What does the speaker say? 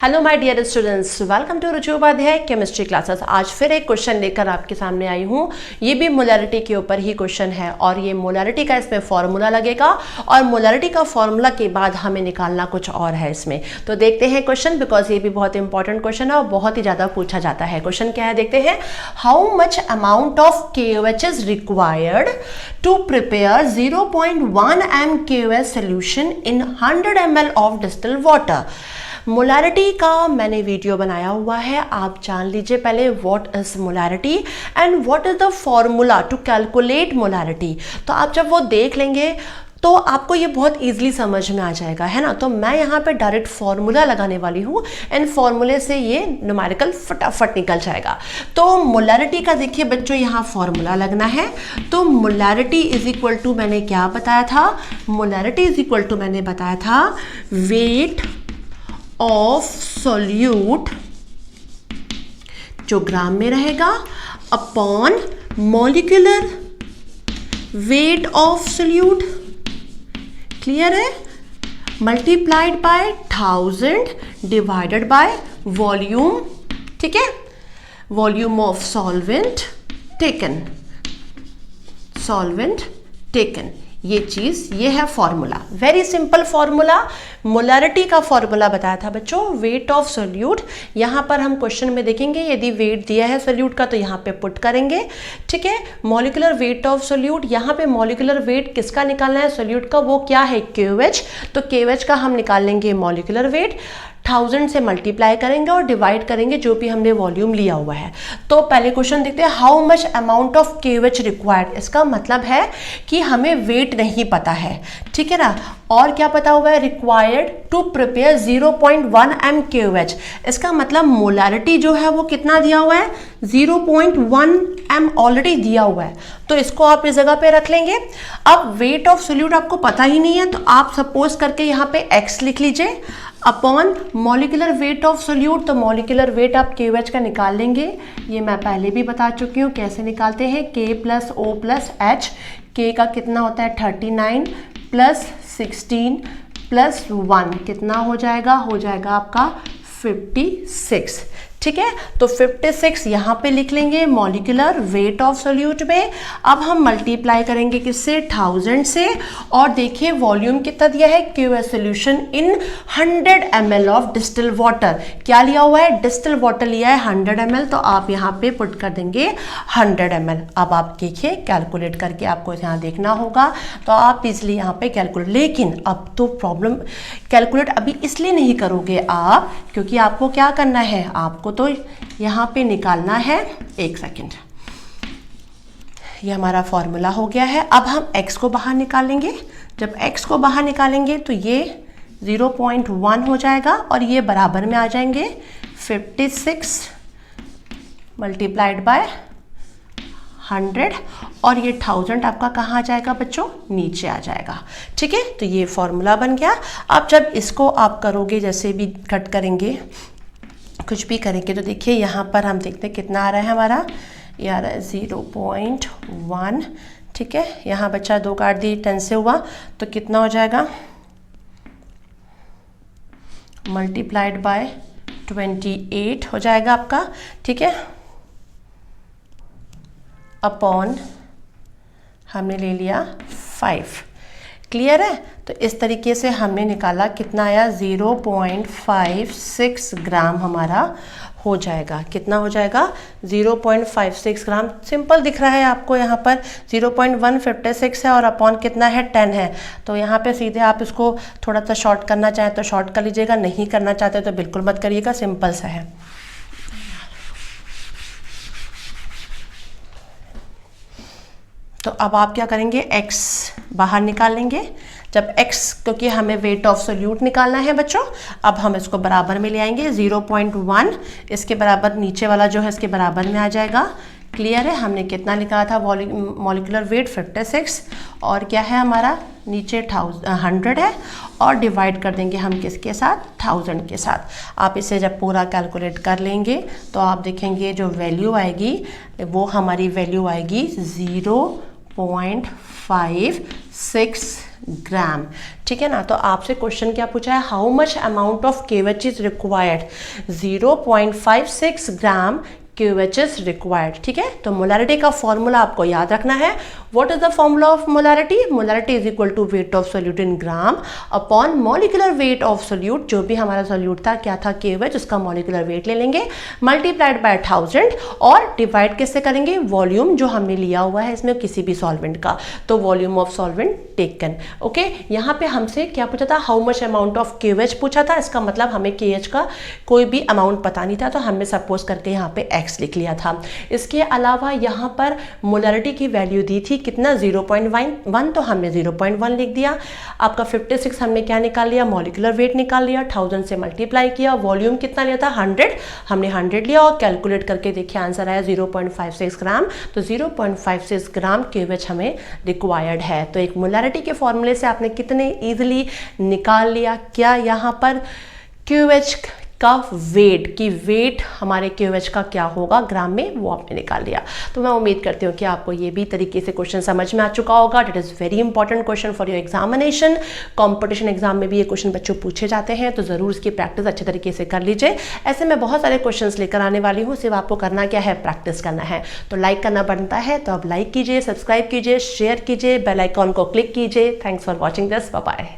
Hello my dear students, welcome to Ruchi Upadhyay chemistry classes. आज फिर एक क्वेश्चन लेकर आपके सामने आई हूँ। ये भी मोलैरिटी के ऊपर ही क्वेश्चन है और ये मोलैरिटी का इसमें फॉर्मूला लगेगा और मोलैरिटी का फॉर्मूला के बाद हमें निकालना कुछ और है इसमें। तो देखते हैं क्वेश्चन, बिकॉज ये भी बहुत इंपॉर्टेंट क्वेश्चन है और बहुत ही ज़्यादा पूछा जाता है। क्वेश्चन क्या है देखते हैं। How much amount of KOH is required to prepare 0.1 m KOH solution in 100 ml of distilled water. Molarity का मैंने वीडियो बनाया हुआ है, आप जान लीजिए पहले what is molarity and what is the formula to calculate molarity. तो आप जब वो देख लेंगे तो आपको ये बहुत इजीली समझ में आ जाएगा, है ना। तो मैं यहाँ पे डायरेक्ट फॉर्मूला लगाने वाली हूँ एंड फॉर्मूले से ये न्यूमेरिकल फटाफट निकल जाएगा। तो मोलैरिटी का देखिए बच्चों यहाँ फॉर्मूला लगना है। तो मोलैरिटी इज इक्वल टू मैंने क्या बताया था, मोलैरिटी इज इक्वल टू मैंने बताया था वेट ऑफ सोल्यूट जो ग्राम में रहेगा upon molecular weight of solute, clear है, multiplied by 1000 divided by volume, ठीक है, volume of solvent taken, solvent taken. ये चीज, ये है formula, very simple formula. Molarity का फॉर्मूला बताया था बच्चों, वेट ऑफ सोल्यूट। यहाँ पर हम क्वेश्चन में देखेंगे यदि वेट दिया है सोल्यूट का तो यहाँ पे पुट करेंगे, ठीक है। मॉलिक्यूलर वेट ऑफ सोल्यूट, यहाँ पे मॉलिक्यूलर वेट किसका निकालना है सोल्यूट का, वो क्या है KOH। तो KOH का हम निकाल लेंगे मॉलिक्यूलर वेट, 1000 से मल्टीप्लाई करेंगे और डिवाइड करेंगे जो भी हमने वॉल्यूम लिया हुआ है। तो पहले क्वेश्चन देखते हैं, how much amount of KOH required. इसका मतलब है कि हमें वेट नहीं पता है, ठीक है ना, और क्या पता हुआ है, required to prepare 0.1 m KOH। इसका मतलब मोलैरिटी जो है वो कितना दिया हुआ है, 0.1 m ऑलरेडी दिया हुआ है। तो इसको आप इस जगह पे रख लेंगे। अब वेट ऑफ सोल्यूट आपको पता ही नहीं है तो आप सपोज करके यहाँ पे x लिख लीजिए upon molecular weight of solute. तो मॉलिक्यूलर वेट आप KOH का निकाल लेंगे, ये मैं पहले भी बता चुकी हूँ कैसे निकालते हैं। K + O + H, K का कितना होता है 39 + 16 + 1 कितना हो जाएगा आपका 56, ठीक है। तो 56 यहाँ पे लिख लेंगे मॉलिक्यूलर वेट ऑफ सोल्यूट में। अब हम मल्टीप्लाई करेंगे किससे, 1000 से, और देखिए वॉल्यूम कितना दिया है, KOH solution in 100 ml of distil water. क्या लिया हुआ है, डिस्टिल वाटर लिया है 100 ml, तो आप यहाँ पे पुट कर देंगे 100 ml। अब आप देखिए कैलकुलेट करके आपको यहाँ देखना होगा, तो आप इसलिए यहाँ पे कैलकुलेट, लेकिन अब तो प्रॉब्लम, कैलकुलेट अभी इसलिए नहीं करोगे आप क्योंकि आपको क्या करना है, आपको तो यहाँ पे निकालना है, एक सेकेंड, ये हमारा फॉर्मूला हो गया है। अब हम x को बाहर निकालेंगे, जब x को बाहर निकालेंगे तो ये 0.1 हो जाएगा और ये बराबर में आ जाएंगे 56 मल्टीप्लाइड बाय 100 और ये 1000 आपका कहाँ आ जाएगा बच्चों, नीचे आ जाएगा, ठीक है। तो ये फॉर्मूला बन गया। अब जब इसको आप करोगे, जैसे भी कट करेंगे कुछ भी करेंगे, तो देखिए यहाँ पर हम देखते हैं कितना आ रहा है हमारा, ये आ रहा है 0.1, ठीक है। यहाँ बच्चा 2 काट दी, 10 से हुआ तो कितना हो जाएगा, मल्टीप्लाइड बाय 28 हो जाएगा आपका, ठीक है, अपॉन हमने ले लिया 5, क्लियर है। तो इस तरीके से हमने निकाला, कितना आया 0.56 ग्राम हमारा हो जाएगा। कितना हो जाएगा 0.56 ग्राम, सिंपल दिख रहा है आपको यहाँ पर, 0.156 है और अपॉन कितना है 10 है। तो यहाँ पे सीधे आप इसको थोड़ा सा शॉर्ट करना चाहें तो शॉर्ट कर लीजिएगा, नहीं करना चाहते तो बिल्कुल मत करिएगा, सिंपल सा है। तो अब आप क्या करेंगे, x बाहर निकाल लेंगे। जब x, क्योंकि हमें वेट ऑफ सोल्यूट निकालना है बच्चों, अब हम इसको बराबर में ले आएंगे, 0.1 इसके बराबर, नीचे वाला जो है इसके बराबर में आ जाएगा, क्लियर है। हमने कितना निकाला था, मॉलिक्यूलर वेट 56 और क्या है हमारा, नीचे 100 है और डिवाइड कर देंगे हम किसके साथ, 1000 के साथ। आप इसे जब पूरा कैलकुलेट कर लेंगे तो आप देखेंगे जो वैल्यू आएगी वो हमारी वैल्यू आएगी 0.56 ग्राम। ठीक है ना, तो आपसे क्वेश्चन क्या पूछा है, how much amount of KVH is required, 0.56 gram KVH is required. ठीक है, तो मोलैरिटी का फॉर्मूला आपको याद रखना है। What is the formula of molarity, molarity is equal to weight of solute in gram upon molecular weight of solute, जो भी हमारा सोल्यूट था क्या था KVH, उसका मॉलिक्यूलर वेट ले लेंगे, मल्टीप्लाइड बाय 1000 और डिवाइड किससे करेंगे, वॉल्यूम जो हमने लिया हुआ है इसमें किसी भी सॉल्वेंट का, तो volume of solvent taken. Okay, यहाँ पे हमसे क्या पूछा था, how much amount of KVH पूछा था, इसका मतलब हमें KH का कोई भी अमाउंट पता नहीं था, तो हमने सपोज करके यहाँ पे X लिख लिया था। इसके अलावा यहाँ पर मोलैरिटी की वैल्यू दी थी कितना, 0.1, तो हमने 0.1 लिख दिया। आपका 56 हमने क्या निकाल लिया, मॉलिक्यूलर वेट निकाल लिया, 1000 से मल्टीप्लाई किया, वॉल्यूम कितना लिया था 100, हमने 100 लिया और कैलकुलेट करके देखिए आंसर आया 0.56 ग्राम, तो 0.56 ग्राम KVH हमें रिक्वायर्ड है। तो एक मोलैरिटी के फॉर्मूले से आपने कितने इजीली निकाल लिया, क्या यहाँ पर KVH का वेट, की वेट हमारे KVH का क्या होगा ग्राम में, वो आपने निकाल लिया। तो मैं उम्मीद करती हूँ कि आपको ये भी तरीके से क्वेश्चन समझ में आ चुका होगा। It is very important question for your examination, competition exam में भी ये क्वेश्चन बच्चों पूछे जाते हैं, तो ज़रूर इसकी प्रैक्टिस अच्छे तरीके से कर लीजिए। ऐसे में बहुत सारे क्वेश्चन लेकर आने वाली हूँ, सिर्फ आपको करना क्या है, प्रैक्टिस करना है। तो लाइक करना बनता है, तो आप लाइक कीजिए, सब्सक्राइब कीजिए, शेयर कीजिए, बेल आइकॉन को क्लिक कीजिए। Thanks for watching this, bye bye.